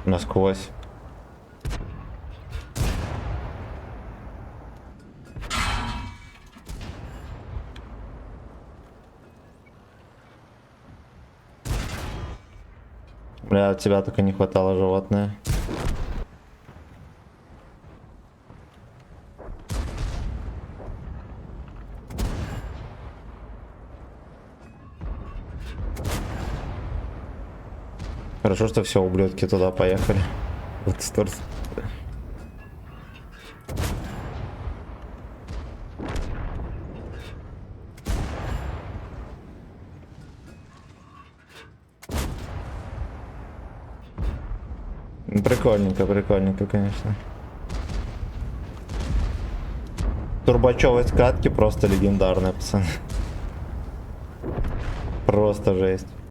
Насквозь. Бля, от тебя только не хватало, животное. Хорошо, что все, ублюдки туда поехали. В эту сторону. Прикольненько, прикольненько, конечно. Турбачевые скатки просто легендарные, пацаны. Просто жесть.